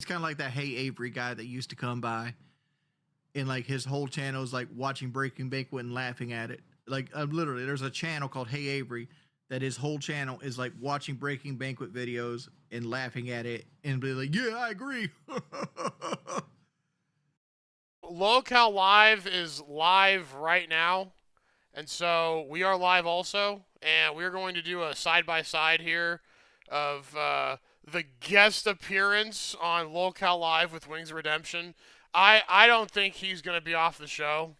kind of like that Hey Avery guy that used to come by, and like his whole channel is like watching Breaking Banquet and laughing at it. Like literally, there's a channel called Hey Avery that his whole channel is like watching Breaking Banquet videos and laughing at it and be like, yeah, I agree. Lolcow Live is live right now, and so we are live also, and we're going to do a side-by-side here of the guest appearance on Lolcow Live with Wings of Redemption. I don't think he's going to be off the show.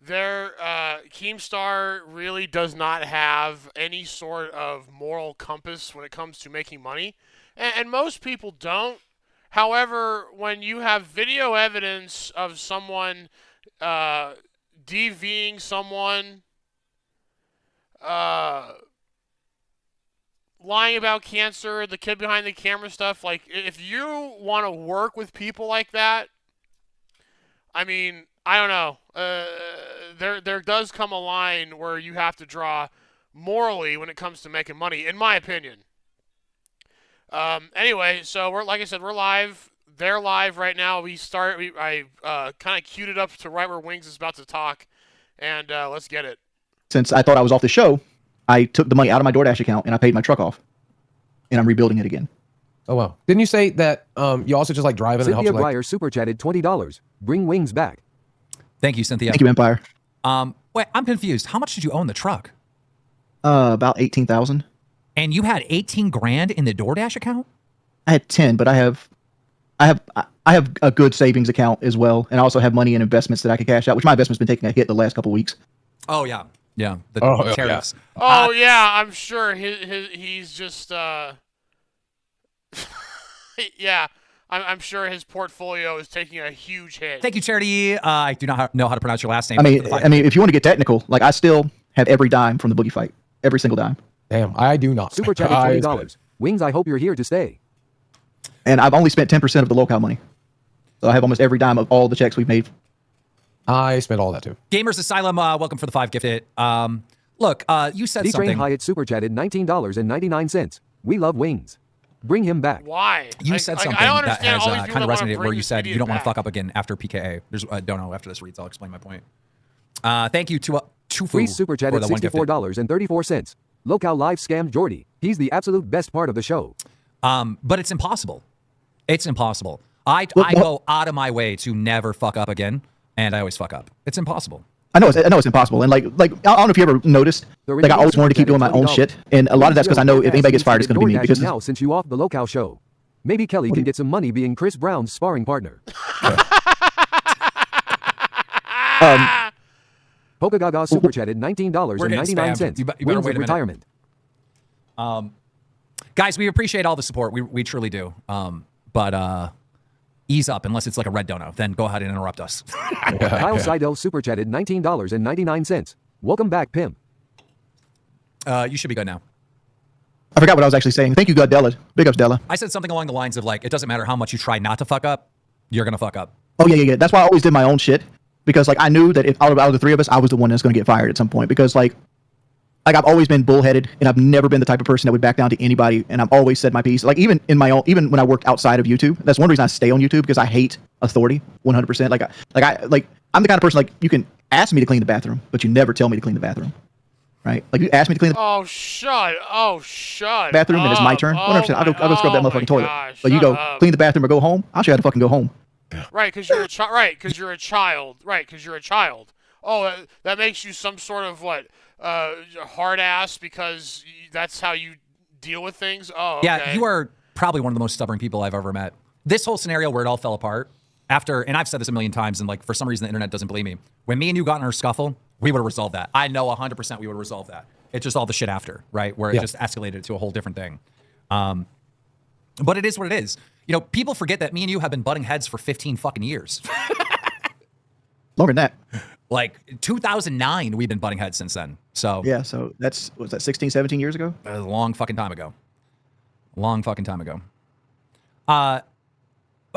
Keemstar really does not have any sort of moral compass when it comes to making money, and most people don't. However, when you have video evidence of someone DVing someone, lying about cancer, the kid behind the camera stuff, like, if you want to work with people like that, I mean, I don't know. There does come a line where you have to draw morally when it comes to making money, in my opinion. Anyway, so like I said, we're live. They're live right now. I kind of queued it up to right where Wings is about to talk, and let's get it. Since I thought I was off the show, I took the money out of my DoorDash account and I paid my truck off, and I'm rebuilding it again. Oh wow! Didn't you say that you also just like driving? Cynthia and Breyer super chatted $20. Bring Wings back. Thank you, Cynthia. Thank you, Empire. Wait, I'm confused. How much did you own the truck? About 18,000. And you had 18 grand in the DoorDash account? I had 10, but I have a good savings account as well, and I also have money in investments that I could cash out, which my investment's been taking a hit the last couple of weeks. Oh yeah, yeah. The tariffs. Yeah. Oh yeah, I'm sure he's just yeah. I'm sure his portfolio is taking a huge hit. Thank you, Charity. I do not know how to pronounce your last name. I mean, if you want to get technical, like I still have every dime from the boogie fight, every single dime. Damn, I do not. Super chatted $20. Wings, I hope you're here to stay. And I've only spent 10% of the Lolcow money, so I have almost every dime of all the checks we've made. I spent all that too. Gamers Asylum, welcome for the 5 gifted. Look, you said something. Hyatt super chatted $19.99. We love Wings. Bring him back. Why? You said something that has kind of resonated where you said you don't want to fuck up again after PKA. There's don't know after this reads. I'll explain my point. Thank you to Free super chatted $64.34. Lolcow Live scammed Jordy. He's the absolute best part of the show. But it's impossible. It's impossible. I go out of my way to never fuck up again, and I always fuck up. It's impossible. I know it's impossible, and like I don't know if you ever noticed, like I always wanted to keep doing my own shit, and a lot of that's because I know if anybody gets fired, it's going to be me. Because now, since you off the Lolcow show, maybe Kelly can get some money being Chris Brown's sparring partner. Polka Gaga super chatted $19.99. Wings of retirement. Guys, we appreciate all the support. We truly do. But ease up, unless it's like a red dono. Then go ahead and interrupt us. Kyle Seidel super chatted $19.99. Welcome back, Pim. You should be good now. I forgot what I was actually saying. Thank you, God, Della. Big ups, Della. I said something along the lines of like, it doesn't matter how much you try not to fuck up, you're gonna fuck up. Oh yeah. That's why I always did my own shit, because like I knew that if out of the three of us, I was the one that's going to get fired at some point, because like I've always been bullheaded, and I've never been the type of person that would back down to anybody, and I've always said my piece. Like even when I worked outside of YouTube, that's one reason I stay on YouTube, because I hate authority 100%. I'm the kind of person, like, you can ask me to clean the bathroom, but you never tell me to clean the bathroom, right? Like you ask me to clean the bathroom, and it's my turn. 100%. I'll go scrub that motherfucking toilet. But you go clean the bathroom or go home. I'll show you how to fucking go home. Right, because you're a child. Right, because you're a child. Right, because you're a child. Oh, that makes you some sort of what? Hard ass because that's how you deal with things. Oh, okay. Yeah, you are probably one of the most stubborn people I've ever met. This whole scenario where it all fell apart after, and I've said this a million times, and like for some reason the internet doesn't believe me. When me and you got in our scuffle, we would have resolved that. I know 100% we would have resolved that. It's just all the shit after, right? Where it just escalated to a whole different thing. But it is what it is. You know, people forget that me and you have been butting heads for 15 fucking years. Longer than that. Like 2009, we've been butting heads since then. So yeah, so was that 16, 17 years ago? A long fucking time ago. Long fucking time ago. I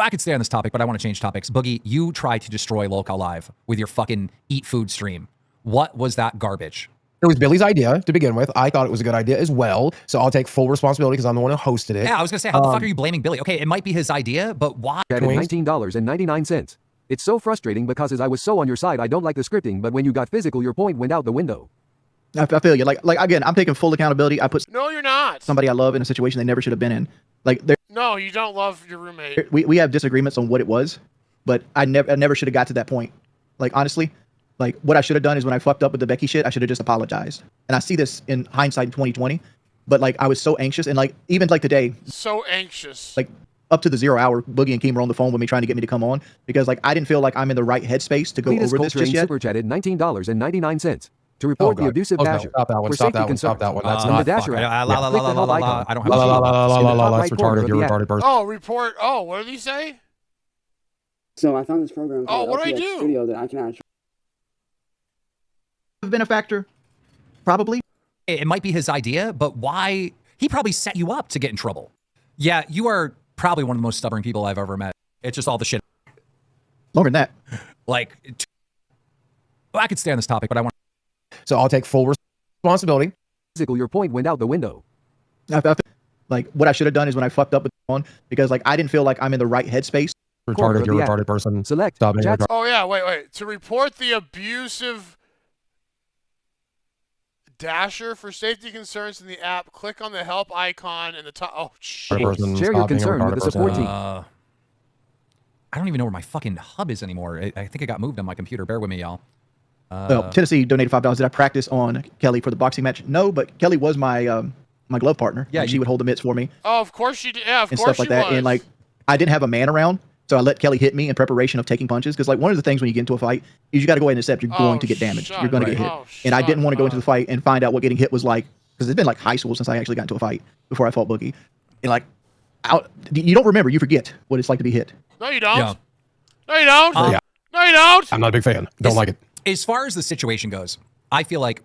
could stay on this topic, but I want to change topics. Boogie, you tried to destroy Lolcow Live with your fucking eat food stream. What was that garbage? It was Billy's idea to begin with. I thought it was a good idea as well. So I'll take full responsibility because I'm the one who hosted it. Yeah, I was gonna say, how the fuck are you blaming Billy? Okay, it might be his idea, but why? At $19.99. It's so frustrating because as I was so on your side, I don't like the scripting, but when you got physical, your point went out the window. I feel you. Like again, I'm taking full accountability. I put No, you're not. somebody I love in a situation they never should have been in. Like No, you don't love your roommate. we have disagreements on what it was, but I never should have got to that point. Like honestly, like what I should have done is when I fucked up with the Becky shit, I should have just apologized. And I see this in hindsight in 2020, but like I was so anxious and like even like today, So anxious. like up to the 0 hour, Boogie and Keem were on the phone with me trying to get me to come on because like I didn't feel like I'm in the right headspace to go Cletus over this Coltrane just yet. super chatted $19.99 to report the abusive Oh, no. Dasher. Stop that one. For Stop safety that one. concerns. Stop that one. That's When not the Dasher fucking- app, la, la, click la, the help la, la, icon. I don't have La, la, la, la, la, la, la, la, Top that's right corner retarded. of You're a the app. retarded person. Oh, report. Oh, what did he say? So I found this program Oh, called what do I LTX do? Studio that I can actually Have been a factor, probably. It might be his idea, but why? He probably set you up to get in trouble. Yeah, you are probably one of the most stubborn people I've ever met. It's just all the shit. Longer than that. Like, well, I could stay on this topic, but I want. So I'll take full responsibility. Physical, your point went out the window. Like what I should have done is when I fucked up with the phone because like I didn't feel like I'm in the right headspace. Corner Retarded. of You're a the app. retarded person. Select Stop being chat. retarded. Oh, yeah, wait. To report the abusive Dasher for safety concerns in the app, click on the help icon in the top. Oh, shit. Person. Share your Stop being a concern with retarded the support person. team. I don't even know where my fucking hub is anymore. I think it got moved on my computer. Bear with me, y'all. Well, Tennessee donated $5. Did I practice on Kelly for the boxing match? No, but Kelly was my my glove partner. Yeah, Like, she would hold the mitts for me Oh, of course you did. Yeah, of and course stuff like she that. was. And like I didn't have a man around, so I let Kelly hit me in preparation of taking punches. Because like one of the things when you get into a fight is you got to go ahead and accept you're going to get damaged. shut You're going to get hit. up. And I didn't Shut want to go into the up. fight and find out what getting hit was like. Because it's been like high school since I actually got into a fight before I fought Boogie. And like, you don't remember, you forget what it's like to be hit. No, you don't. Yeah. No, you don't. Yeah. No, you don't. I'm not a big fan. Don't like it. As far as the situation goes, I feel like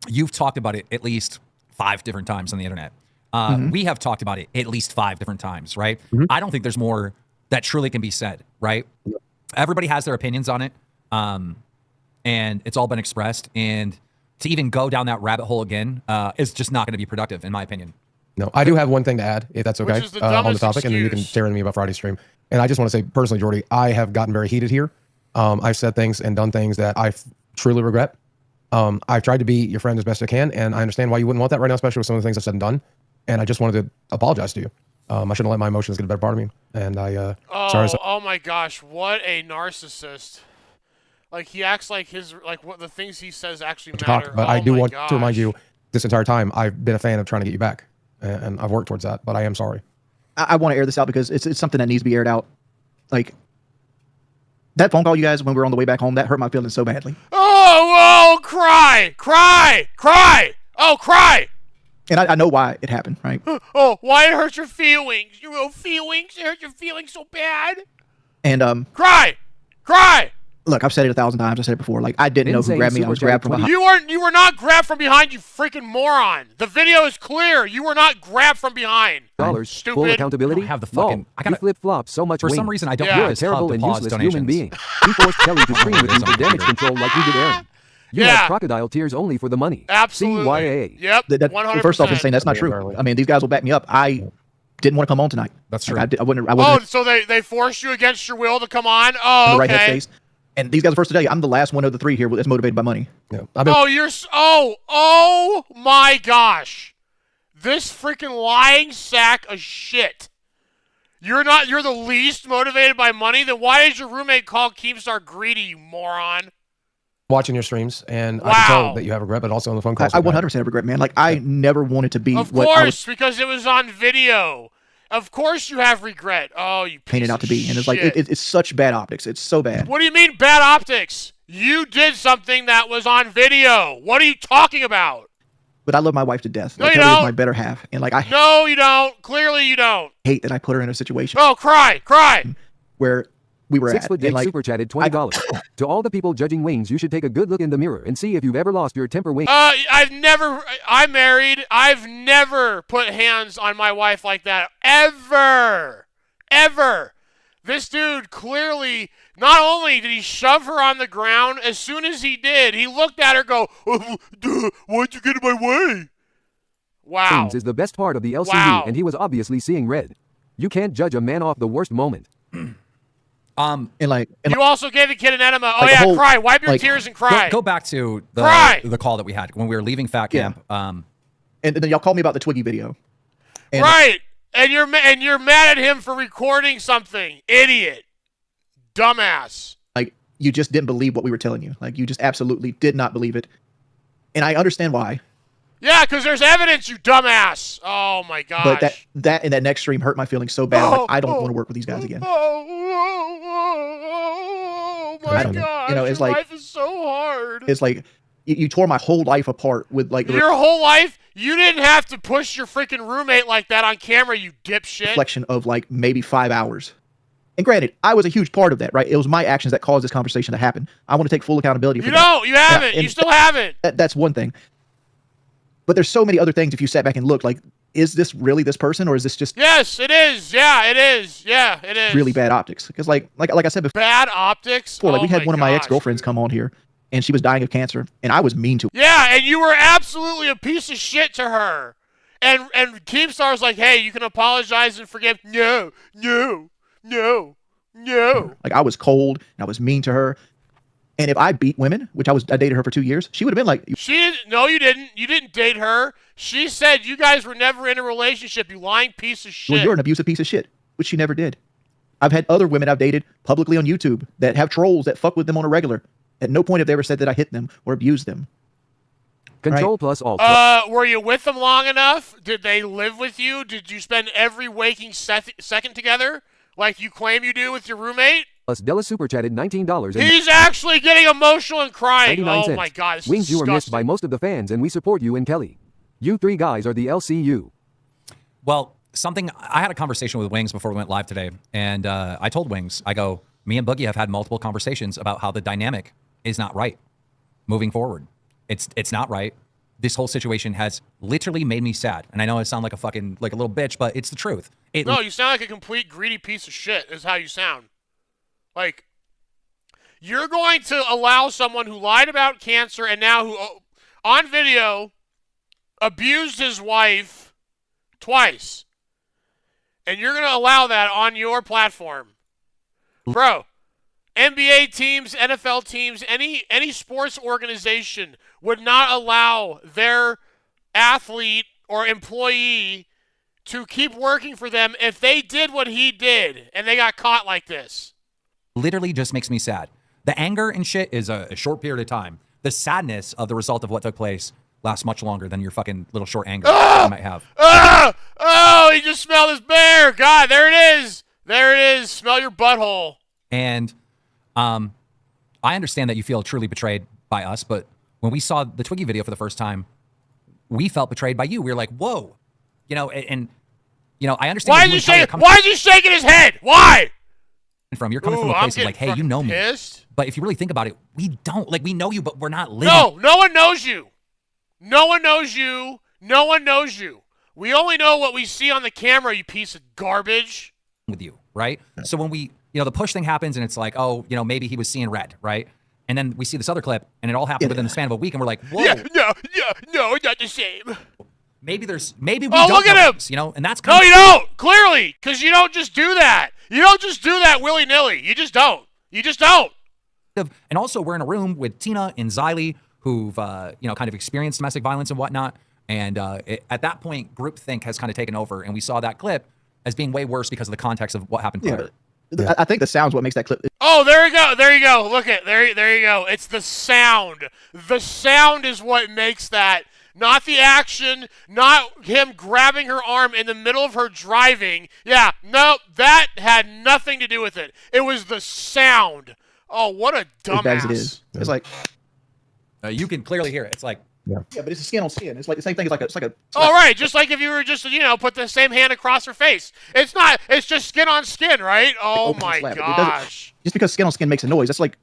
you've talked about it at least 5 different times on the internet. We have talked about it at least 5 different times, right? I don't think there's more that truly can be said, right? Everybody has their opinions on it, and it's all been expressed. And to even go down that rabbit hole again is just not going to be productive, in my opinion. No, I do have one thing to add, if that's okay, Which is the on the dumbest topic, and then you can excuse. tear into me about Friday's stream. And I just want to say personally, Jordy, I have gotten very heated here. I've said things and done things that I truly regret. I've tried to be your friend as best I can, and I understand why you wouldn't want that right now, especially with some of the things I've said and done. And I just wanted to apologize to you. I shouldn't let my emotions get the better part of me. And I, sorry. Oh my gosh, what a narcissist! Like he acts like what the things he says actually matter. But Oh I do my want gosh. to remind you, this entire time, I've been a fan of trying to get you back, and I've worked towards that. But I am sorry. I want to air this out because it's something that needs to be aired out. Like that phone call you guys when we were on the way back home, that hurt my feelings so badly. Oh, cry! Oh, cry! And I know why it happened, right? Oh, why it hurt your feelings? Your real feelings? It hurt your feelings so bad? And Cry! look, I've said it 1,000 times. I said it before. Like I didn't know who Insane grabbed me. I super was chat grabbed from 20. behind. You were not grabbed from behind, you freaking moron. The video is clear. You were not grabbed from behind. Dollars. Stupid. Full accountability. I don't have the Lol, fucking- I gotta- you flip flop so much. For some wing. reason, I don't Yeah. have You're a this hub terrible to and pause useless donations. human being. He forced Kelly to stream with you for damage control like you did Aaron. You Yeah. had crocodile tears only for the money. Absolutely. CYA. Yep. That, 100%. first off, I'm saying that's not true. Apparently. I mean, these guys will back me up. I didn't want to come on tonight. That's Like, true. I wasn't Oh, so they forced you against your will to come on? in Oh, the right okay. headspace. And these guys are first today. I'm the last one of the 3 here that's motivated by money. Yeah, I've been Oh, oh my gosh. This freaking lying sack of shit. You're the least motivated by money? Then why is your roommate called Keemstar greedy, you moron? watching your streams, and I can Wow. tell that you have regret, but also on the phone calls. I 100% regret, man. Like I never wanted to be Of what I was course, because it was on video. Of course you have regret. Oh, you piece painted out of to be. And it's like, shit. it's such bad optics. It's so bad. What do you mean bad optics? You did something that was on video. What are you talking about? But I love my wife to death. No, Like, you Kelly is don't. my better half. And like I No, you don't. Clearly you don't. hate that I put her in a situation Oh, cry. where we were 6 at. foot And Jake like super chatted $20. To all the people judging wings, you should take a good look in the mirror and see if you've ever lost your temper wing. I'm married. I've never put hands on my wife like that. Ever. This dude clearly, not only did he shove her on the ground, as soon as he did, he looked at her go, oh, duh, why'd you get in my way? Wow. Is the best part of the LCU, Wow. and he was obviously seeing red. You can't judge a man off the worst moment. And like, You also gave the kid an enema. Oh, Like the yeah, whole- cry. Wipe your like- tears and cry. Go back to Cry! the call that we had when we were leaving Fat Yeah. Camp. and then y'all called me about the Twiggy video. And Right. And you're mad at him for recording something. Idiot. Dumbass. like, you just didn't believe what we were telling you. Like, you just absolutely did not believe it. And I understand why. Yeah, because there's evidence, you dumbass. Oh, my gosh. But that in that next stream hurt my feelings so bad. Like, I don't want to work with these guys again. Oh, I my don't know. gosh. You know, it's Your like- life is so hard. It's like you tore my whole life apart with like the Your whole life, you didn't have to push your freaking roommate like that on camera, you dipshit. reflection of like maybe 5 hours. And granted, I was a huge part of that, right? It was my actions that caused this conversation to happen. I want to take full accountability for You that. don't. You haven't. and You still haven't. That's one thing. But there's so many other things if you sat back and look, like, is this really this person, or is this just Yes, it is. Yeah, it is. Yeah, it is. really bad optics? Because like I said before, Bad optics? like we Oh had one of my gosh, ex-girlfriends dude. come on here, and she was dying of cancer, and I was mean to her. Yeah, and you were absolutely a piece of shit to her. And Keemstar's like, hey, you can apologize and forgive. No. Like, I was cold, and I was mean to her. And if I beat women, which I dated her for 2 years, she would have been like, She didn't. No, you didn't. You didn't date her. She said you guys were never in a relationship, you lying piece of shit. well, you're an abusive piece of shit, which she never did. I've had other women I've dated publicly on YouTube that have trolls that fuck with them on a regular. At no point have they ever said that I hit them or abused them. Control plus alt. Were you with them long enough? Did they live with you? Did you spend every waking second together, like you claim you do with your roommate? Plus Della super chatted $19 and He's actually getting emotional and crying. 99 Oh cents. my God, this Wings, is you are missed by disgusting. most of the fans, and we support you and Kelly. You three guys are the LCU. Well, I had a conversation with Wings before we went live today, and I told Wings, I go, me and Boogie have had multiple conversations about how the dynamic is not right moving forward. It's not right. This whole situation has literally made me sad, and I know I sound like a fucking like a little bitch, but it's the truth. No, you sound like a complete greedy piece of shit. Is how you sound. Like, you're going to allow someone who lied about cancer and now who, on video, abused his wife twice. And you're going to allow that on your platform. Bro, NBA teams, NFL teams, any sports organization would not allow their athlete or employee to keep working for them if they did what he did and they got caught like this. literally just makes me sad. The anger and shit is a short period of time. The sadness of the result of what took place lasts much longer than your fucking little short anger that you might have. Oh, he just smelled his bear. God, there it is. There it is. Smell your butthole. And I understand that you feel truly betrayed by us, but when we saw the Twiggy video for the first time, we felt betrayed by you. We were like, whoa. You know, and you know, I understand. Why is he shaking his head? Why? You're coming from a place of like, hey, you know me. Pissed. But if you really think about it, we don't. Like, we know you, but we're not living. No one knows you. No one knows you. No one knows you. We only know what we see on the camera, you piece of garbage. With you, right? So when we, the push thing happens and it's like, oh, maybe he was seeing red, right? And then we see this other clip and it all happened within the span of a week and we're like, whoa. No, it's not the same. Maybe we Oh, don't look at know him! this, and that's No, you don't. Clearly, because you don't just do that. You don't just do that willy-nilly. You just don't. You just don't. And also, we're in a room with Tina and Xylee, who've, kind of experienced domestic violence and whatnot. And at that point, groupthink has kind of taken over. And we saw that clip as being way worse because of the context of what happened prior. Yeah. I think the sound's what makes that clip. Oh, there you go. There you go. Look at there you go. It's the sound. The sound is what makes that. Not the action, not him grabbing her arm in the middle of her driving. Yeah, no, that had nothing to do with it. It was the sound. Oh, what a dumbass. As bad as it is. It's like, You can clearly hear it. It's like, yeah, but it's a skin on skin. It's like the same thing. It's like a. All right, just like if you were just, put the same hand across her face. It's not, it's just skin on skin, right? Oh open my slap. gosh. Just because skin on skin makes a noise, that's like.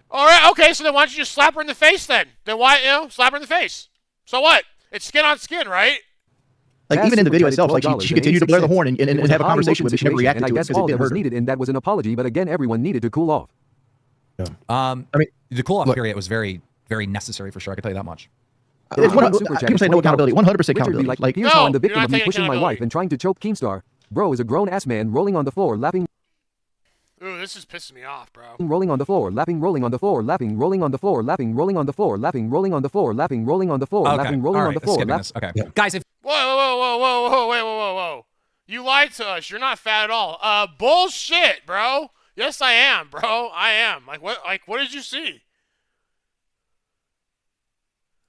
All right, okay, so then why don't you just slap her in the face then? Then why, slap her in the face. So what? It's skin on skin, right? Like Cass even in the video super itself, chatted like she continued to blare the horn and It was have a highly conversation with me. She never emotional reacted situation, to it and I guess because it all that didn't was hurt her. needed, and that was an apology. But again, everyone needed to cool off. I mean, The cool off look- period was very, very necessary for sure. I can tell you that much. It's Super people chatted say no accountability. 100% Richard be accountability. like, Like here's how I'm the No, you're victim not of me taking pushing my wife accountability. and trying to choke Keemstar. Bro is a grown ass man rolling on the floor, laughing, Ooh, this is pissing me off, bro. rolling on the floor, laughing, rolling on the floor, laughing, rolling on the floor, laughing, rolling on the floor, laughing, rolling on the floor, laughing, rolling on the floor, Okay. laughing, All rolling on right. the floor, Skipping laughing. this. Okay. Guys, if Whoa, whoa, whoa, whoa, whoa, wait, whoa. You lied to us. You're not fat at all. Bullshit, bro. Yes, I am, bro. I am. Like what did you see?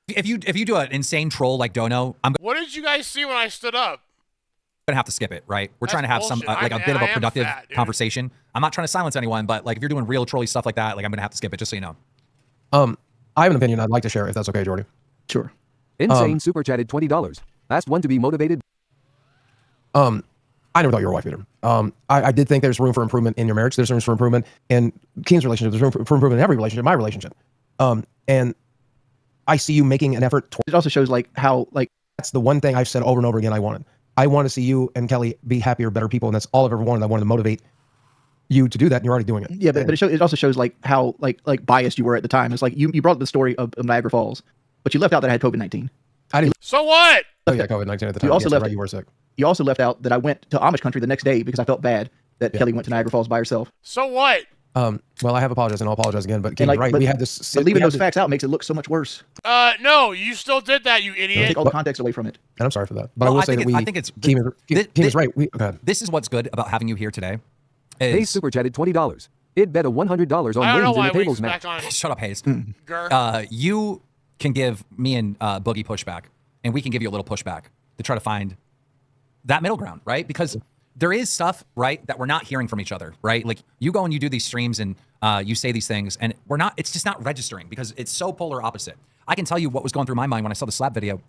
if you do an insane troll like Dono, I'm What did you guys see when I stood up? gonna have to skip it, right? We're That's trying to have some bullshit. like a I bit of a am productive fat, dude. conversation. I'm not trying to silence anyone, but like if you're doing real trolly stuff like that, like I'm gonna have to skip it, just so you know. I have an opinion I'd like to share if that's okay, Jordy. sure. Insane super chatted $20. Asked one to be motivated. I never thought you were a wife beater. I did think there's room for improvement in your marriage. There's room for improvement in Keen's relationship. There's room for improvement in every relationship, my relationship. And I see you making an effort towards. It also shows like how like That's the one thing I've said over and over again I wanted. I want to see you and Kelly be happier, better people, and that's all I've ever wanted. I wanted to motivate you to do that, and you're already doing it. yeah, but it also shows like how like biased you were at the time. It's like you brought up the story of Niagara Falls, but you left out that I had COVID-19. I didn't. So what? Oh yeah, COVID-19 at the time. You also Yes, left right, it- you were sick. You also left out that I went to Amish country the next day because I felt bad that Kelly went to Niagara Falls by herself. So what? Well, I have apologized, and I'll apologize again. But Keen's like, right. but- We had this. But leaving we had those this- facts out makes it look so much worse. No, you still did that, you idiot. Take all the context away from it. And I'm sorry for that. But Well, I will I say think that it- we. I think it's- Keem is right. Go ahead. This is what's good about having you here today. Hey, Is, super chatted $20. It bet a $100 on I don't know wings in why the Wings tables is match. back on. shut up, Hayes. Gur. You can give me and Boogie pushback, and we can give you a little pushback to try to find that middle ground, right? Because there is stuff, right, that we're not hearing from each other, right? Like you go and you do these streams and you say these things, and it's just not registering because it's so polar opposite. I can tell you what was going through my mind when I saw the slap video.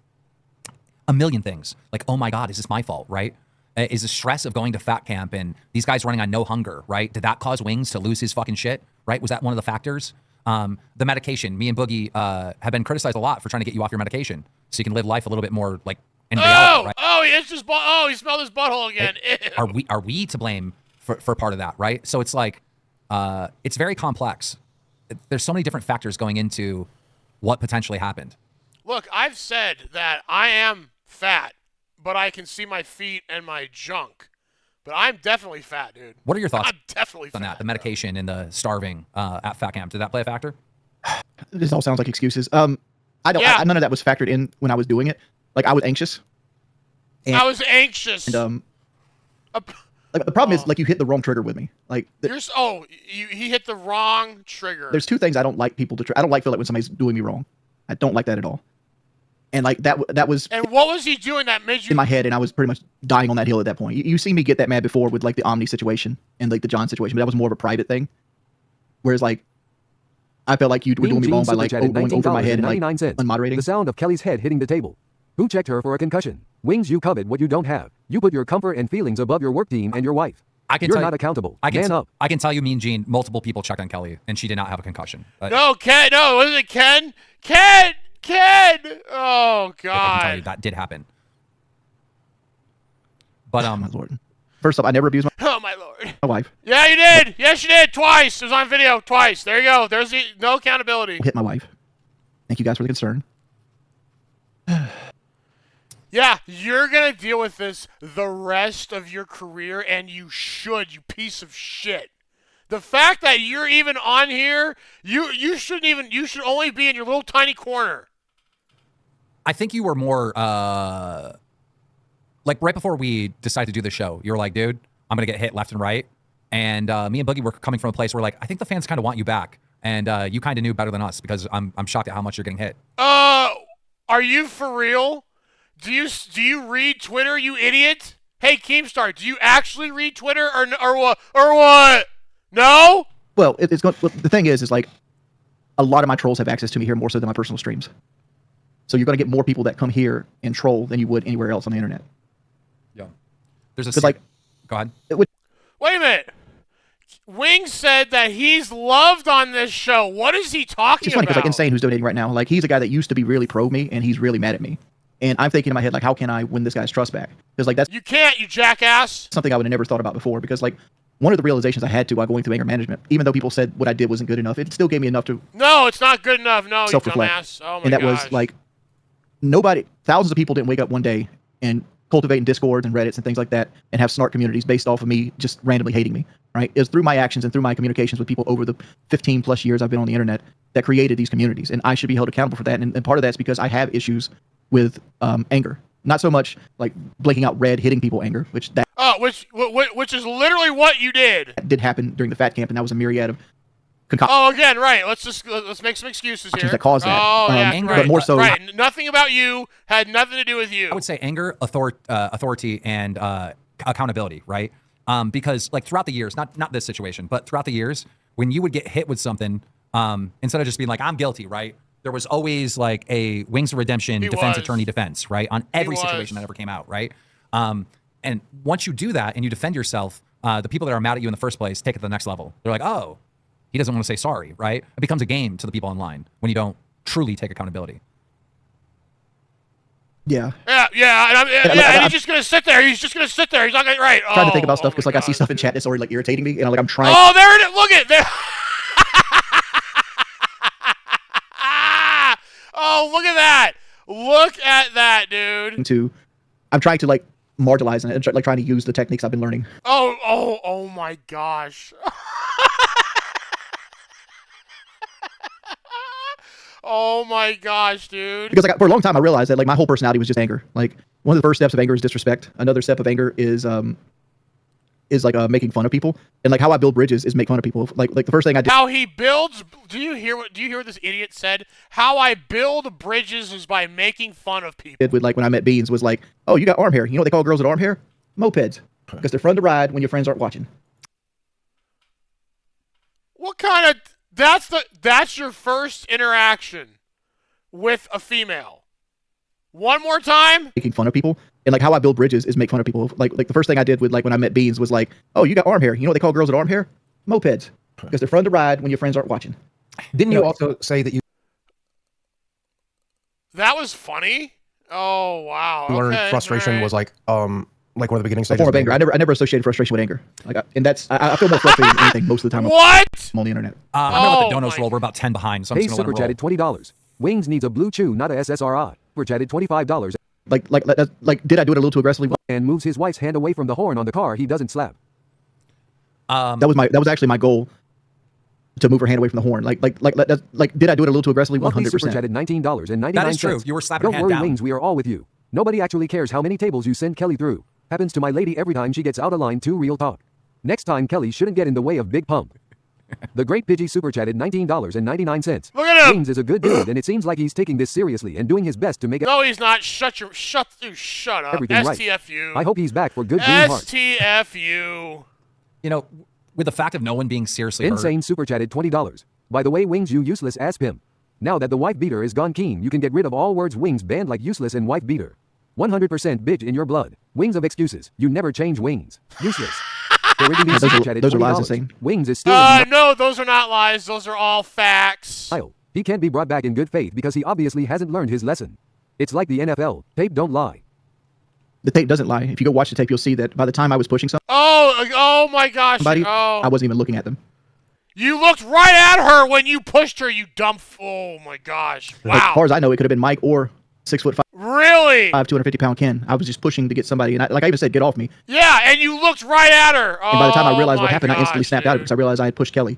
A million things. Like, oh my God, is this my fault, right? Is the stress of going to fat camp and these guys running on no hunger, right? Did that cause Wings to lose his fucking shit, right? Was that one of the factors? The medication. Me and Boogie have been criticized a lot for trying to get you off your medication so you can live life a little bit more like in reality, right? He itched his he smelled his butthole again. Ew. Are we to blame for part of that, right? So it's like it's very complex. There's so many different factors going into what potentially happened. Look, I've said that I am fat, but I can see my feet and my junk. But I'm definitely fat, dude. What are your thoughts I'm definitely on fat. that? The medication and the starving at fat camp, did that play a factor? This all sounds like excuses. None of that was factored in when I was doing it. Like I was anxious. I was anxious. And like the problem is like you hit the wrong trigger with me. Like he hit the wrong trigger. there's two things I don't like people to. I don't like feel like when somebody's doing me wrong. I don't like that at all. And like that was And what was he doing that made you? in my head, and I was pretty much dying on that hill at that point. You see me get that mad before with like the Omni situation and like the John situation, but that was more of a private thing. Whereas like I felt like you were doing me wrong by like going over my head and like unmoderating. The sound of Kelly's head hitting the table. Who checked her for a concussion? Wings, you covet what you don't have. You put your comfort and feelings above your work team and your wife. You're not accountable. Man up. I can tell you, Mean Gene, multiple people checked on Kelly, and she did not have a concussion. No, Ken. No, was it Ken? Ken. Oh I can tell you God. that did happen. But My Lord. First off, I never abused Oh my Lord. my wife. Yeah, you did. Yes, you did. Twice. It was on video. Twice. There you go. There's no accountability. Hit my wife. Thank you guys for the concern. Yeah, you're gonna deal with this the rest of your career, and you should, you piece of shit. The fact that you're even on here, you shouldn't even. You should only be in your little tiny corner. I think you were more like right before we decided to do the show, you were like, dude, I'm gonna get hit left and right. And me and Boogie were coming from a place where like I think the fans kind of want you back, and you kind of knew better than us because I'm shocked at how much you're getting hit. Are you for real? Do you read Twitter, you idiot? Hey, Keemstar, do you actually read Twitter or what? No? Well, it's going. Well, the thing is like a lot of my trolls have access to me here more so than my personal streams. So you're going to get more people that come here and troll than you would anywhere else on the internet. Yeah. There's a Because like, go ahead. Wait a minute. Wings said that he's loved on this show. What is he talking it's funny because about? like Insane, who's donating right now, like he's a guy that used to be really pro me, and he's really mad at me. And I'm thinking in my head, like, how can I win this guy's trust back? Because like that's You can't, you jackass. something I would have never thought about before. Because like one of the realizations I had to while going through anger management, even though people said what I did wasn't good enough, it still gave me enough to No, it's not good enough. No, you self-reflect. dumbass. Oh my And that gosh. was like thousands of people didn't wake up one day and cultivating Discords and Reddits and things like that and have snark communities based off of me just randomly hating me, right? It was through my actions and through my communications with people over the 15 plus years I've been on the internet that created these communities. And I should be held accountable for that. And part of that's because I have issues with anger. Not so much like blinking out red, hitting people anger, which which is literally what you did. did happen during the fat camp, and that was a myriad of Oh, again, right. Let's make some excuses here. that caused that. Oh, yeah, anger, right. but more so- right. Nothing about you had nothing to do with you. I would say anger, authority, and accountability, right? Because like throughout the years, not this situation, but throughout the years, when you would get hit with something, instead of just being like, I'm guilty, right? There was always like a Wings of Redemption defense attorney defense, right? On every situation that ever came out, right? And once you do that and you defend yourself, the people that are mad at you in the first place take it to the next level. They're like, oh, he doesn't want to say sorry, right? It becomes a game to the people online when you don't truly take accountability. Yeah. Yeah. And he's just gonna sit there. He's just gonna sit there. He's not gonna right. Trying to think about stuff because like I see stuff in chat that's already like irritating me, and I'm trying. Oh, there it is. Look at there. Oh, look at that. Look at that, dude. I'm trying to like marginalize it and like trying to use the techniques I've been learning. Oh my gosh. Oh my gosh, dude. Because like for a long time I realized that like my whole personality was just anger. Like one of the first steps of anger is disrespect. Another step of anger is like making fun of people. And like how I build bridges is make fun of people. Like the first thing I did. How he builds. Do you hear what this idiot said? How I build bridges is by making fun of people. Did with like when I met Beans was like, oh, you got arm hair. You know what they call girls with arm hair? Mopeds. Because they're fun to ride when your friends aren't watching. What kind of that's your first interaction with a female. One more time. Making fun of people. And like how I build bridges is make fun of people. Like the first thing I did with like when I met Beans was like, oh, you got arm hair. You know what they call girls with arm hair? Mopeds. Because they're fun to ride when your friends aren't watching. Didn't you also say that you That was funny. Oh wow. learned Okay, frustration all right. was like one of the beginning A stages form of anger. I never associated frustration with anger. Like, and that's I feel more frustrated than anything most of the time. What? I'm on the internet. I'm gonna let the Oh donos my- roll. We're about 10 behind, so I'm Hey, just gonna super let them chatted roll. $20. Wings needs a blue chew, not a SSRI. Super chatted $25 Like, did I do it a little too aggressively? and moves his wife's hand away from the horn on the car he doesn't slap. That was actually my goal. To move her hand away from the horn. Like, did I do it a little too aggressively? Luffy super 100%. chatted $19.99. That is true. You were slapping her Don't hand worry, down. Wings, we are all with you. Nobody actually cares how many tables you send Kelly through. Happens to my lady every time she gets out of line to real talk. Next time Kelly shouldn't get in the way of Big Pump. The great Pidgey super chatted $19.99. Look at him. Wings is a good dude, and it seems like he's taking this seriously and doing his best to make it No, he's not. Shut up. everything right. STFU. I hope he's back for good green hearts. STFU. You know, with the fact of no one being seriously Insane super chatted $20. By the way, Wings, you useless ass pimp. Now that the wife beater is gone keen, you can get rid of all words Wings banned like useless and wife beater. 100% bitch in your blood. Wings of excuses. You never change Wings. Useless. Yeah, those are lies, the same. Wings is still No, those are not lies. Those are all facts. denial. He can't be brought back in good faith because he obviously hasn't learned his lesson. It's like the NFL. Tape don't lie. The tape doesn't lie. If you go watch the tape, you'll see that by the time I was pushing Oh my gosh. somebody, Oh. I wasn't even looking at them. You looked right at her when you pushed her, you dumb oh my gosh. Like, as Wow. far as I know, it could have been Mike or 6'5", Really? 250-pound Ken. I was just pushing to get somebody, and I even said, "Get off me." Yeah, and you looked right at her. And by the time I realized what my happened, I instantly gosh, snapped out of it dude. because I realized I had pushed Kelly.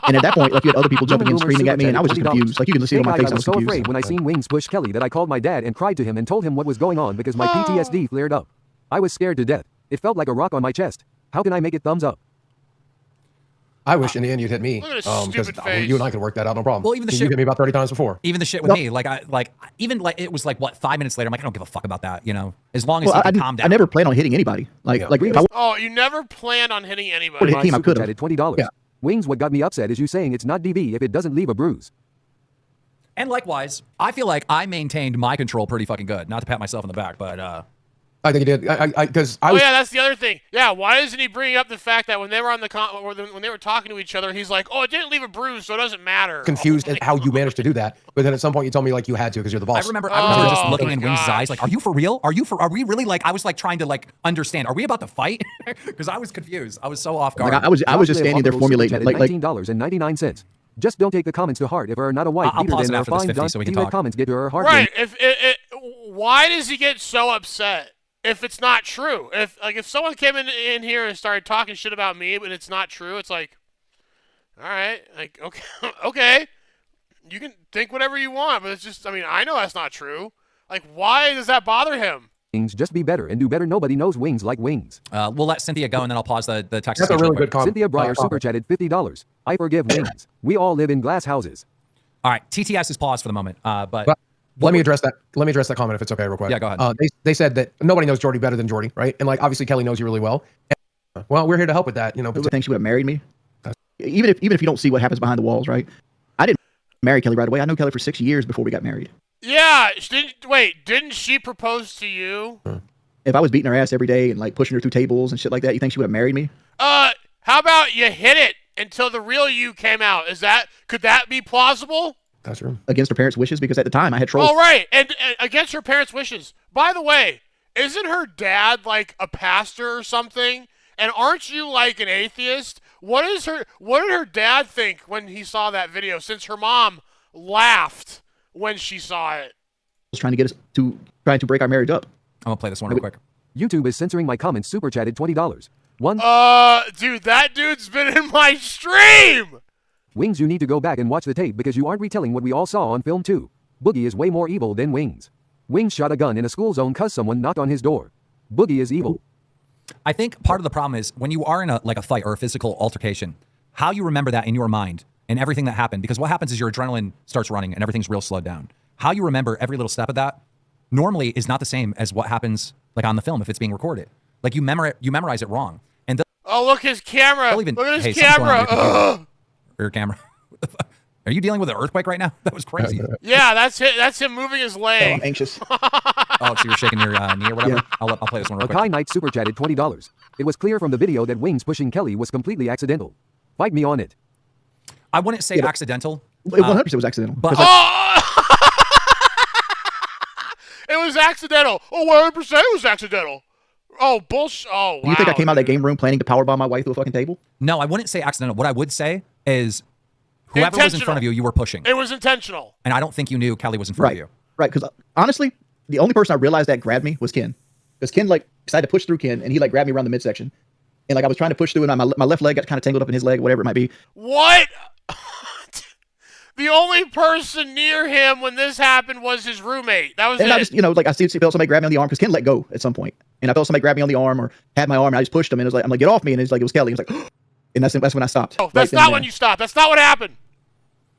And at that point, like you had other people jumping in, screaming at me, and I was just confused. Like you can see it on my face, I I was was so confused. afraid when I seen Wings push Kelly that I called my dad and cried to him and told him what was going on because my PTSD flared up. I was scared to death. It felt like a rock on my chest. How can I make it thumbs up? I wish in the end you'd hit me. Look at his Because stupid face. you and I could work that out, no problem. Well, even the You shit- hit me about 30 times before. Even the shit with me, it was like what 5 minutes later. I'm like, I don't give a fuck about that, you know. As long as Well, you can calm down. I never planned on hitting anybody. Like if I Oh, you never planned on hitting anybody. What hit My him, I super could've. chatted $20. Yeah. Wings, what got me upset is you saying it's not DV if it doesn't leave a bruise. And likewise, I feel like I maintained my control pretty fucking good. Not to pat myself on the back, but I think he did. Because I Oh was yeah, that's the other thing. Yeah, why isn't he bringing up the fact that when they were on the when they were talking to each other, he's like, "Oh, it didn't leave a bruise, so it doesn't matter." confused at how you managed to do that. But then at some point you told me like you had to because you're the boss. I remember just Oh, looking my in Wings' gosh. eyes, like, are you for real? Are we really like, I was like trying to like understand, are we about to fight? Because I was confused. I was so off guard. Like I was just standing there formulating it, like $19.99. Just don't take the comments to heart if are not a white I'll beater pause then it are after this fine 50 done. so we can See that talk. comments get to her heart. Right. Why does he get so upset if it's not true? If someone came in here and started talking shit about me, but it's not true, it's like, all right, like okay, okay, you can think whatever you want, but it's just, I mean, I know that's not true. Like, why does that bother him? Wings, just be better and do better. Nobody knows Wings like Wings. We'll let Cynthia go and then I'll pause the text. That's a really good comment. Cynthia Breyer super chatted $50. I forgive Wings. We all live in glass houses. All right, TTS is paused for the moment, but let me address that. Let me address that comment if it's okay, real quick. Yeah, go ahead. They said that nobody knows Jordy better than Jordy, right? And like obviously Kelly knows you really well. And, well, we're here to help with that. You know, I think she would have married me. Even if you don't see what happens behind the walls, right? I didn't marry Kelly right away. I knew Kelly for 6 years before we got married. Yeah, didn't she propose to you? If I was beating her ass every day and like pushing her through tables and shit like that, you think she would have married me? How about you hit it until the real you came out? Could that be plausible? that's true. Against her parents' wishes, because at the time I had trolls. Oh, right, and against her parents' wishes. By the way, isn't her dad like a pastor or something? And aren't you like an atheist? What did her dad think when he saw that video? Since her mom laughed when she saw it. Was trying to break our marriage up. I'm gonna play this one real quick. YouTube is censoring my comments. Super chatted $20. Dude, that dude's been in my stream. Wings, you need to go back and watch the tape because you aren't retelling what we all saw on film too. Boogie is way more evil than Wings. Wings shot a gun in a school zone cause someone knocked on his door. Boogie is evil. I think part of the problem is when you are in a fight or a physical altercation, how you remember that in your mind and everything that happened, because what happens is your adrenaline starts running and everything's real slowed down. How you remember every little step of that normally is not the same as what happens like on the film if it's being recorded. Like you memorize it wrong. And Oh, look his camera. they'll even, Look at his hey, something's going on camera. with your computer. Ugh. Or your camera. Are you dealing with an earthquake right now? That was crazy. Yeah, that's it. That's him moving his Oh, leg. I'm anxious. Oh, so you're shaking your knee or whatever? Yeah. I'll play this one real quick. Akai Knight super chatted $20. It was clear from the video that Wings pushing Kelly was completely accidental. Fight me on it. I wouldn't say accidental. It 100% was accidental. but- 'Cause, like, Oh! It was accidental. Oh, 100% it was accidental. Oh, bullshit. Oh, wow. do you think I came out of that game room planning to powerbomb my wife through a fucking table? No, I wouldn't say accidental. What I would say is whoever was in front of you, you were pushing. It was intentional. And I don't think you knew Kelly was in front of you. Right. Because honestly, the only person I realized that grabbed me was Ken. Because Ken like decided to push through Ken, and he like grabbed me around the midsection, and like I was trying to push through, and my left leg got kind of tangled up in his leg, whatever it might be. What? The only person near him when this happened was his roommate. That was And it. I just, like I felt somebody grab me on the arm because Ken let go at some point, and I felt somebody grab me on the arm or had my arm, and I just pushed him, and it was like, I'm like, get off me, and it's like it was Kelly. It was like, and that's when I stopped. Oh, that's right then not and when there. you stopped. That's not what happened.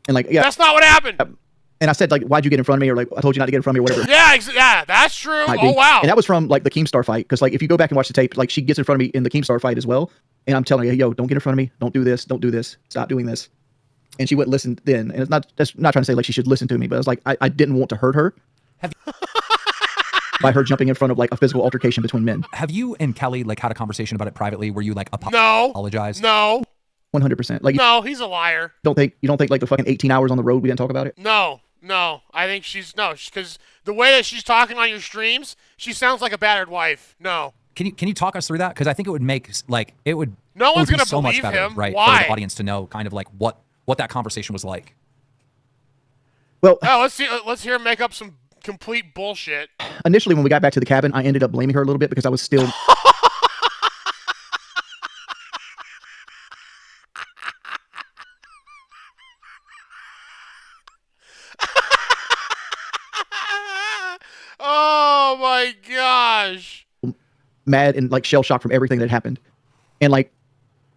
And like, yeah, That's not what happened. and I said like, why'd you get in front of me, or like I told you not to get in front of me, or whatever. Yeah, that's true. Might be. Oh, wow. And that was from like the Keemstar fight, because like if you go back and watch the tape, like she gets in front of me in the Keemstar fight as well, and I'm telling her, yo, don't get in front of me, don't do this, stop doing this, and she wouldn't listen then. And that's not trying to say like she should listen to me, but it's like I didn't want to hurt her by her jumping in front of like a physical altercation between men. Have you and Kelly like had a conversation about it privately where you like No. apologized? No. 100%. Like No, he's a liar. you don't think like the fucking 18 hours on the road we didn't talk about it? No. I think because the way that she's talking on your streams, she sounds like a battered wife. No. Can you talk us through that? Because I think it would make like it would. No it one's would be gonna so much believe better, him. right? Why? For the audience to know kind of like what that conversation was like. Well, Oh, let's hear him make up some complete bullshit. initially when we got back to the cabin, I ended up blaming her a little bit because I was still Oh my gosh. mad and like shell shocked from everything that happened. And like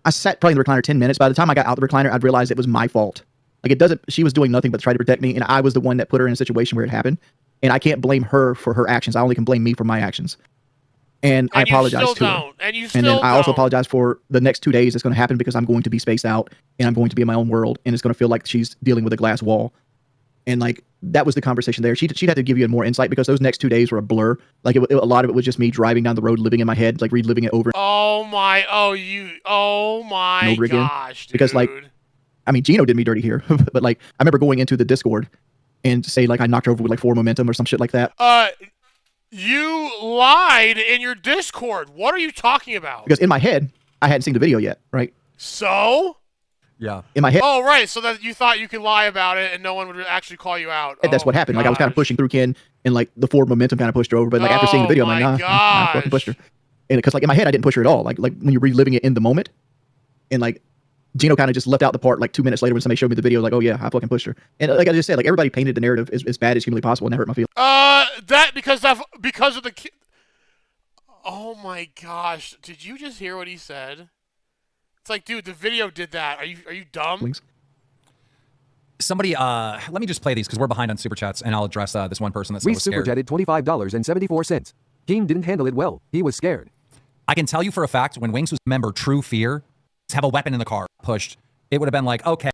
I sat probably in the recliner 10 minutes. By the time I got out the recliner, I'd realized it was my fault. Like she was doing nothing but try to protect me, and I was the one that put her in a situation where it happened. And I can't blame her for her actions. I only can blame me for my actions. And I apologize to her. And you still And then I also don't. apologize for the next 2 days that's going to happen, because I'm going to be spaced out and I'm going to be in my own world, and it's going to feel like she's dealing with a glass wall. And like that was the conversation there. She'd have to give you more insight because those next 2 days were a blur. Like a lot of it was just me driving down the road, living in my head, like reliving it over Oh my and over again. gosh, dude. Because like, I mean, Gino did me dirty here, but like I remember going into the Discord and say like I knocked her over with like 4 momentum or some shit like that. You lied in your Discord. What are you talking about? Because in my head, I hadn't seen the video yet, right? So? Yeah. In my head, Oh, right. So that you thought you could lie about it and no one would actually call you out. that's what happened. Like I was kind of pushing through Ken, and like the forward momentum kind of pushed her over. But like after seeing the video, I'm like, nah, I fucking pushed her. And because like in my head, I didn't push her at all. Like when you're reliving it in the moment, and like Gino kind of just left out the part like 2 minutes later when somebody showed me the video, like, oh yeah, I fucking pushed her. And like I just said, like everybody painted the narrative as bad as humanly possible, and that hurt my feelings. Because of the. Oh my gosh! Did you just hear what he said? It's like, dude, the video did that. Are you dumb? Somebody, let me just play these because we're behind on super chats, and I'll address this one person that's We so super scared. chatted $25.74. King didn't handle it well. He was scared. I can tell you for a fact, when Wings was a member, true fear, to have a weapon in the car pushed, it would have been like, okay,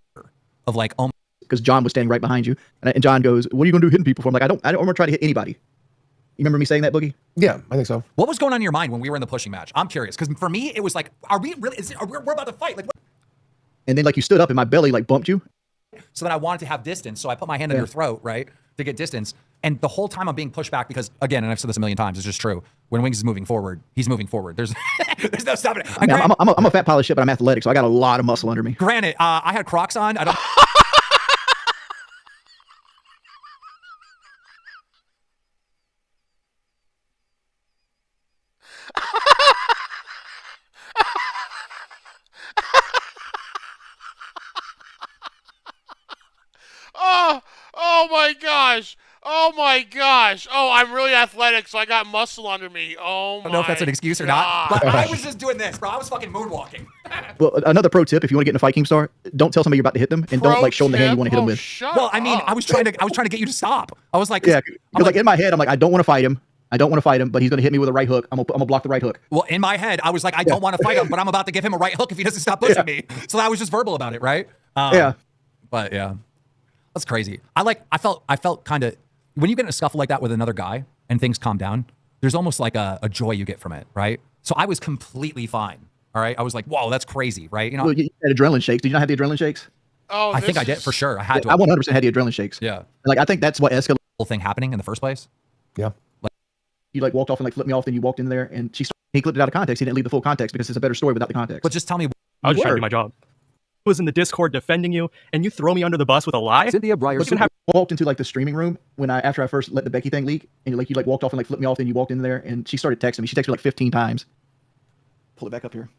of like, oh. Because John was standing right behind you, and John goes, "What are you gonna do hitting people for?" I'm like, I don't want to try to hit anybody. You remember me saying that, Boogie? Yeah, I think so. What was going on in your mind when we were in the pushing match? I'm curious, because for me, it was like, are we really, we're about to fight? Like, what? And then like you stood up and my belly like bumped you. So then I wanted to have distance, so I put my hand on your throat, right, to get distance. And the whole time I'm being pushed back because, again, and I've said this a million times, it's just true. When Wings is moving forward, he's moving forward. There's no stopping it. I mean, I'm a fat pile of shit, but I'm athletic, so I got a lot of muscle under me. Granted, I had Crocs on. I don't. Oh my gosh! Oh my gosh! Oh, I'm really athletic, so I got muscle under me. Oh my! I don't know if that's an excuse or not, but I was just doing this, bro. I was fucking moonwalking. Well, another pro tip: if you want to get in a fight, Keemstar, don't tell somebody you're about to hit them, and don't like show them the hand you want to hit them with. Well, I mean, I was trying to get you to stop. I was like, yeah, because like in my head, I'm like, I don't want to fight him. I don't want to fight him, but he's gonna hit me with a right hook. I'm gonna block the right hook. Well, in my head, I was like, I don't want to fight him, but I'm about to give him a right hook if he doesn't stop pushing me. So I was just verbal about it, right? Yeah. But yeah, that's crazy. I felt kind of, when you get in a scuffle like that with another guy and things calm down, there's almost like a joy you get from it, right? So I was completely fine. All right, I was like, whoa, that's crazy, right? You know, well, you had adrenaline shakes. Did you not have the adrenaline shakes? Oh, I think I did for sure. I had to. I 100% had the adrenaline shakes. Yeah. Like I think that's what escalated. Whole thing happening in the first place. Yeah. You like walked off and like flipped me off, then you walked in there and he clipped it out of context. He didn't leave the full context because it's a better story without the context. But just tell me. I was just trying to do my job. I was in the Discord defending you, and you throw me under the bus with a lie? Cynthia Breyer walked into like the streaming room when after I first let the Becky thing leak, and you like walked off and like flipped me off, and you walked in there and she started texting me. She texted me like 15 times. Pull it back up here.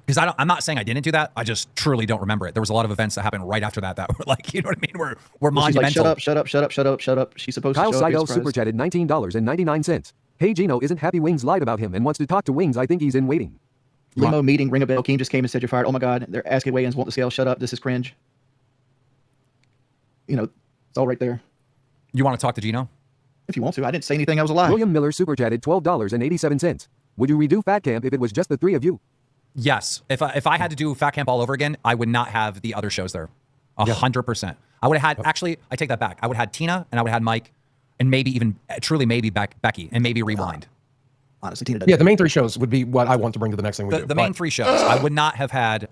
Because I'm not saying I didn't do that. I just truly don't remember it. There was a lot of events that happened right after that were like, you know what I mean? Were monumental. She's like, shut up. She's supposed Kyle to show up. Seidel super chatted $19.99. Hey Gino isn't happy Wings lied about him and wants to talk to Wings. I think he's in waiting. Limo meeting, ring a bell. Keem just came and said you're fired. Oh my God, they're asking weigh-ins, want the scale. Shut up. This is cringe. You know, it's all right there. You want to talk to Gino? If you want to. I didn't say anything. I was a lie. William Miller super chatted $12.87. Would you redo Fat Camp if it was just the three of you? Yes. If I had to do Fat Camp all over again, I would not have the other shows there. 100%. I would have had, actually, I take that back. I would have had Tina, and I would have had Mike, and maybe even, truly maybe Becky, and maybe Rewind. Honestly, Tina doesn't. Yeah, the main 3 shows would be what I want to bring to the next thing we do. The main 3 shows. I would not have had,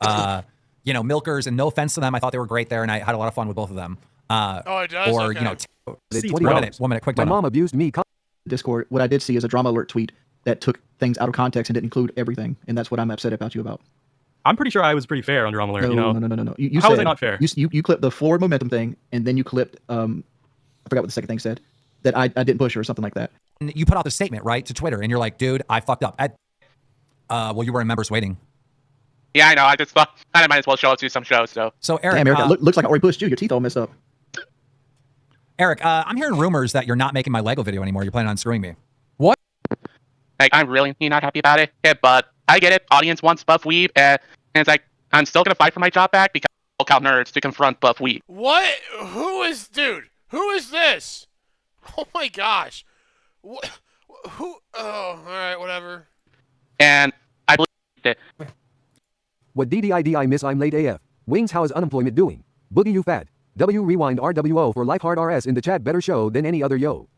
Milkers, and no offense to them. I thought they were great there, and I had a lot of fun with both of them. It does? Or, Okay. 1 minute, quick My demo. mom abused me. Discord. What I did see is a drama alert tweet that took things out of context and didn't include everything, and that's what I'm upset about you about. I'm pretty sure I was pretty fair on Drama Alert, No. You How said, was I not fair? You clipped the forward momentum thing, and then you clipped, I forgot what the second thing said, that I didn't push her or something like that. And you put out the statement, right, to Twitter, and you're like, dude, I fucked up. Well, you were in members waiting. Yeah, I know. I might as well show up to some shows, so. So, Eric. Damn, Eric, looks like I already pushed you. Your teeth all messed up. Eric, I'm hearing rumors that you're not making my Lego video anymore. You're planning on screwing me. Like, I'm really not happy about it. Yeah, but I get it. Audience wants Buff Weeb, and it's like, I'm still going to fight for my job back because lolcow nerds to confront Buff Weeb. What? Who is this? Oh my gosh. What? Who? Oh, all right, whatever. And I believe that. What DDID I miss I'm late AF. Wings how is unemployment doing? Boogie you fat. W rewind RWO for Lifehard RS in the chat. Better show than any other yo.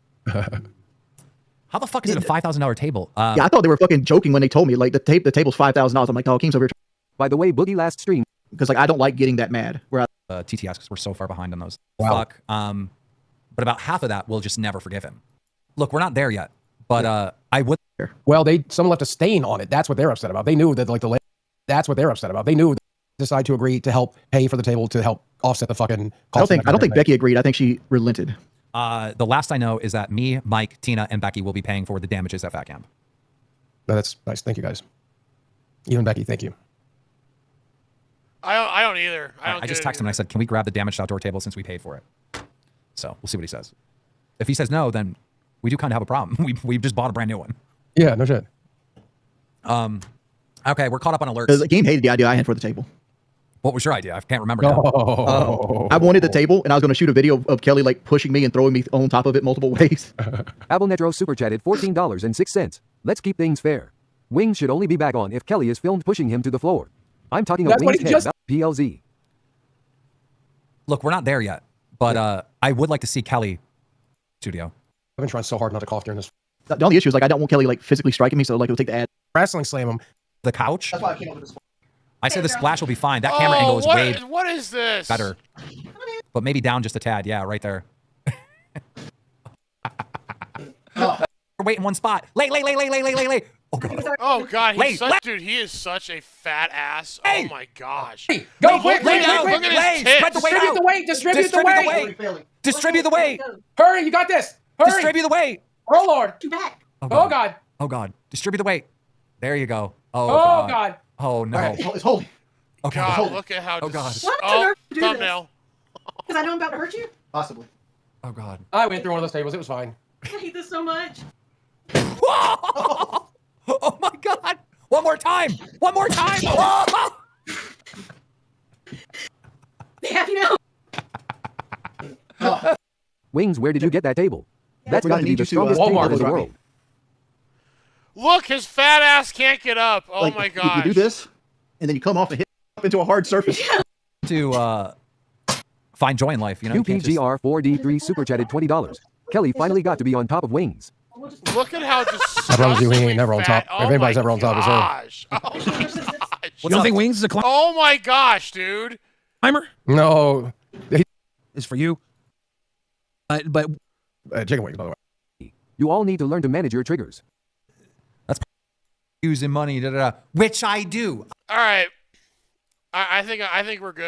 How the fuck is it a $5,000 table? Yeah, I thought they were fucking joking when they told me like the table's $5,000. I'm like, oh, King's over here By the way, Boogie last stream. because like I don't like getting that mad. Where TTS because we're so far behind on those. Wow. Fuck. But about half of that we'll just never forgive him. Look, we're not there yet, but I would. Well, someone left a stain on it. That's what they're upset about. They knew that like that's what they're upset about. They knew decide to agree to help pay for the table to help offset the fucking cost. I don't think Becky agreed. I think she relented. The last I know is that me, Mike, Tina, and Becky will be paying for the damages at Fat Camp. No, that's nice. Thank you guys. Even Becky, thank you. I don't either. I just texted him and I said, can we grab the damaged outdoor table since we paid for it? So we'll see what he says. If he says no, then we do kind of have a problem. We just bought a brand new one. Yeah, no shit. Okay, we're caught up on alerts. The game hated the idea I had for the table. What was your idea? I can't remember now. I wanted the table, and I was going to shoot a video of Kelly like pushing me and throwing me on top of it multiple ways. Abelnetro super chatted $14.06. Let's keep things fair. Wings should only be back on if Kelly is filmed pushing him to the floor. I'm talking about Wings head, not PLZ. Look, we're not there yet, but I would like to see Kelly studio. I've been trying so hard not to cough during this. The only issue is like I don't want Kelly like physically striking me, so like it'll take the ad. Wrestling slam him. The couch? That's why I came up with this. I say the splash will be fine. That camera angle is way what is this? better. But maybe down just a tad. Yeah, right there. We're waiting one spot. Late. Oh, God. Oh, God. Late. He is such a fat ass. Hey. Oh, my gosh. Hey, go quick, Look at his tits. Spread the weight out. Distribute the weight. Distribute the weight. Hurry, you got this. Hurry. Distribute the weight. Oh, Lord. Oh, God. Oh, God. Distribute the weight. There you go. Oh, God. Oh, no. Right, it's holding. Okay. God, look at how Oh, God. thumbnail. Because I know I'm about to hurt you. Possibly. Oh, God. I went through one of those tables. It was fine. I hate this so much. Oh, my God. One more time. Oh! They happy now. Wings, where did you get that table? That's got to be the strongest Walmart table in the is world. Look, his fat ass can't get up. Oh, Like, my you gosh. do this, and then you come off and hit up into a hard surface. To find joy in life, you know. You can't just- UPGR4D3 super chatted $20. Kelly finally got to be on top of Wings. Look at how I promise you, he ain't never on top. fat- If anybody's ever on top, it's her. gosh. Oh, my gosh. You don't think Wings is a Oh, my gosh, dude. climber? No. Is for you. But Chicken wings, by the way. You all need to learn to manage your triggers. using money, which I do. All right. I think we're good.